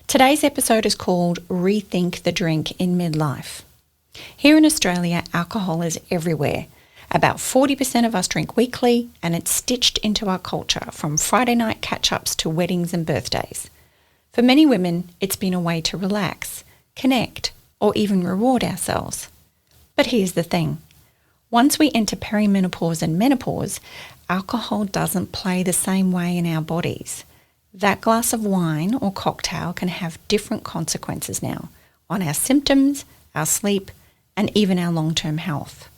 Today's episode is called Rethink the Drink in Midlife. Here in Australia, alcohol is everywhere. About 40% of us drink weekly, and it's stitched into our culture from Friday night catch-ups to weddings and birthdays. For many women, it's been a way to relax, connect, or even reward ourselves. But here's the thing. Once we enter perimenopause and menopause, alcohol doesn't play the same way in our bodies. That glass of wine or cocktail can have different consequences now on our symptoms, our sleep, and even our long-term health.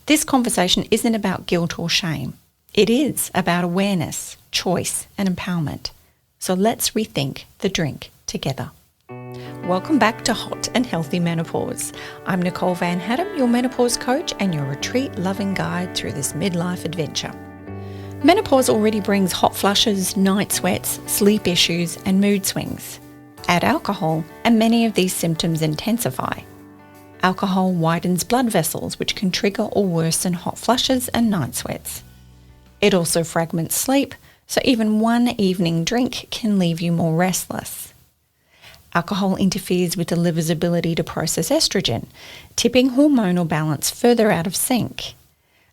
This conversation isn't about guilt or shame. It is about awareness, choice, and empowerment. So let's rethink the drink together. Welcome back to Hot and Healthy Menopause. I'm Nicole van Hattem, your menopause coach and your retreat-loving guide through this midlife adventure. Menopause already brings hot flushes, night sweats, sleep issues, and mood swings. Add alcohol, and many of these symptoms intensify. Alcohol widens blood vessels, which can trigger or worsen hot flushes and night sweats. It also fragments sleep, so even one evening drink can leave you more restless. Alcohol interferes with the liver's ability to process estrogen, tipping hormonal balance further out of sync.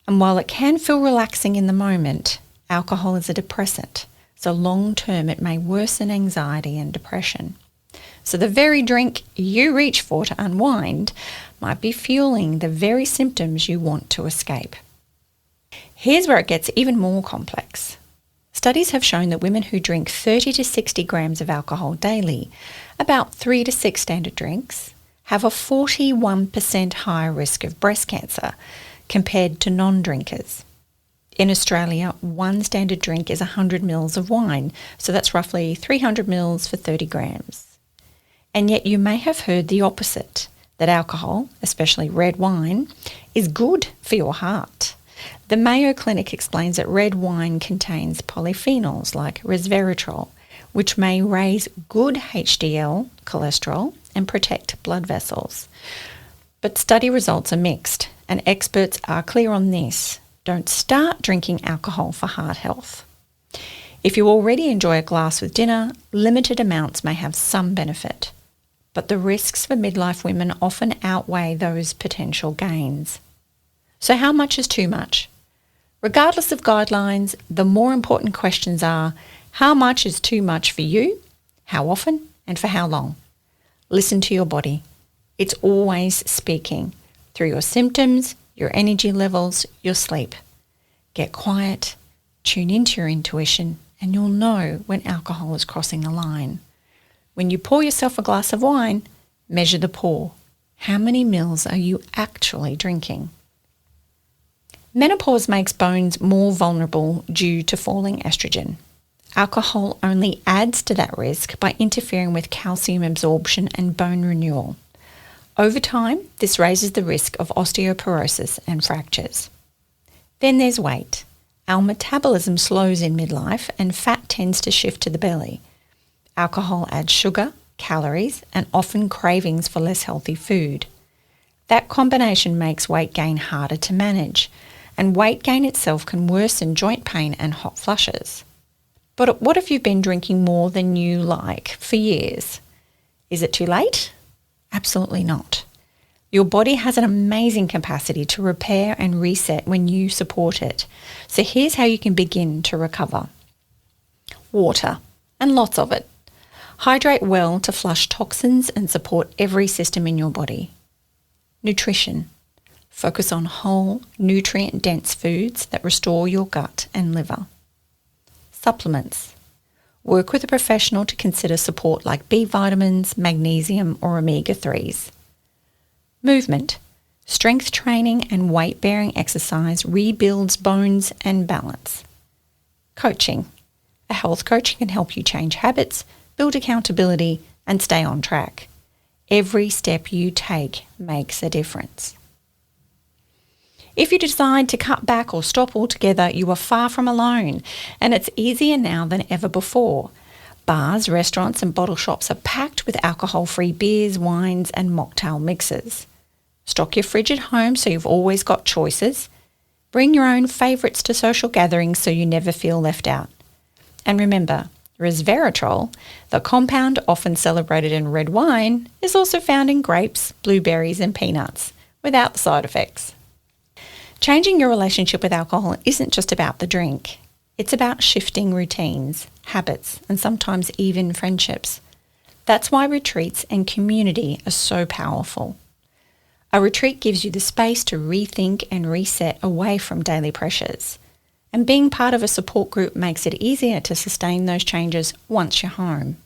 And while it can feel relaxing in the moment, alcohol is a depressant, so long-term it may worsen anxiety and depression. So the very drink you reach for to unwind might be fueling the very symptoms you want to escape. Here's where it gets even more complex. Studies have shown that women who drink 30 to 60 grams of alcohol daily, about 3 to 6 standard drinks, have a 41% higher risk of breast cancer compared to non-drinkers. In Australia, one standard drink is 100 mils of wine, so that's roughly 300 mils for 30 grams. And yet you may have heard the opposite, that alcohol, especially red wine, is good for your heart. The Mayo Clinic explains that red wine contains polyphenols like resveratrol, which may raise good HDL cholesterol and protect blood vessels. But study results are mixed, and experts are clear on this. Don't start drinking alcohol for heart health. If you already enjoy a glass with dinner, limited amounts may have some benefit. But the risks for midlife women often outweigh those potential gains. So how much is too much? Regardless of guidelines, the more important questions are, how much is too much for you, how often, and for how long? Listen to your body. It's always speaking through your symptoms, your energy levels, your sleep. Get quiet, tune into your intuition, and you'll know when alcohol is crossing a line. When you pour yourself a glass of wine, measure the pour. How many mils are you actually drinking? Menopause makes bones more vulnerable due to falling estrogen. Alcohol only adds to that risk by interfering with calcium absorption and bone renewal. Over time, this raises the risk of osteoporosis and fractures. Then there's weight. Our metabolism slows in midlife and fat tends to shift to the belly. Alcohol adds sugar, calories, and often cravings for less healthy food. That combination makes weight gain harder to manage, and weight gain itself can worsen joint pain and hot flushes. But what if you've been drinking more than you like for years? Is it too late? Absolutely not. Your body has an amazing capacity to repair and reset when you support it. So here's how you can begin to recover. Water, and lots of it. Hydrate well to flush toxins and support every system in your body. Nutrition. Focus on whole, nutrient-dense foods that restore your gut and liver. Supplements. Work with a professional to consider support like B vitamins, magnesium, or omega-3s. Movement. Strength training and weight-bearing exercise rebuilds bones and balance. Coaching. A health coach can help you change habits, build accountability, and stay on track. Every step you take makes a difference. If you decide to cut back or stop altogether, you are far from alone, and it's easier now than ever before. Bars, restaurants and bottle shops are packed with alcohol-free beers, wines and mocktail mixes. Stock your fridge at home so you've always got choices. Bring your own favourites to social gatherings so you never feel left out. And remember, Resveratrol, the compound often celebrated in red wine, is also found in grapes, blueberries and peanuts, without the side effects. Changing your relationship with alcohol isn't just about the drink. It's about shifting routines, habits, and sometimes even friendships. That's why retreats and community are so powerful. A retreat gives you the space to rethink and reset away from daily pressures. And being part of a support group makes it easier to sustain those changes once you're home.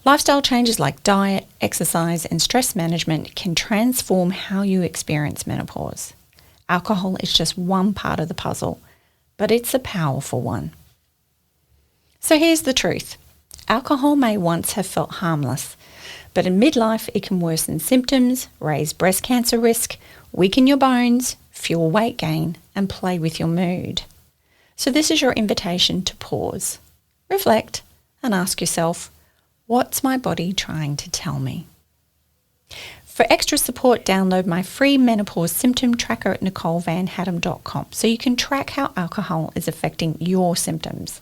Lifestyle changes like diet, exercise, and stress management can transform how you experience menopause. Alcohol is just one part of the puzzle, but it's a powerful one. So here's the truth. Alcohol may once have felt harmless, but in midlife it can worsen symptoms, raise breast cancer risk, weaken your bones, fuel weight gain, and play with your mood. So this is your invitation to pause, reflect, and ask yourself, what's my body trying to tell me? For extra support, download my free menopause symptom tracker at NicoleVanHattem.com so you can track how alcohol is affecting your symptoms.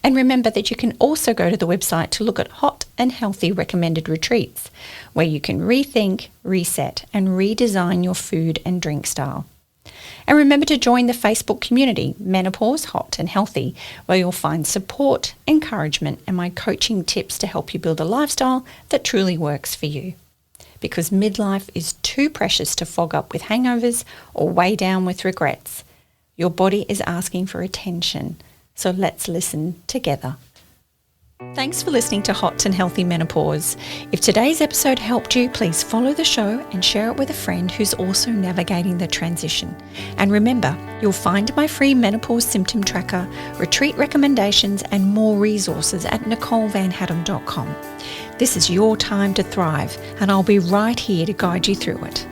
And remember that you can also go to the website to look at hot and healthy recommended retreats, where you can rethink, reset, and redesign your food and drink style. And remember to join the Facebook community, Menopause, Hot and Healthy, where you'll find support, encouragement, and my coaching tips to help you build a lifestyle that truly works for you. Because midlife is too precious to fog up with hangovers or weigh down with regrets. Your body is asking for attention. So let's listen together. Thanks for listening to Hot and Healthy Menopause. If today's episode helped you, please follow the show and share it with a friend who's also navigating the transition. And remember, you'll find my free menopause symptom tracker, retreat recommendations, and more resources at NicoleVanHattem.com. This is your time to thrive, and I'll be right here to guide you through it.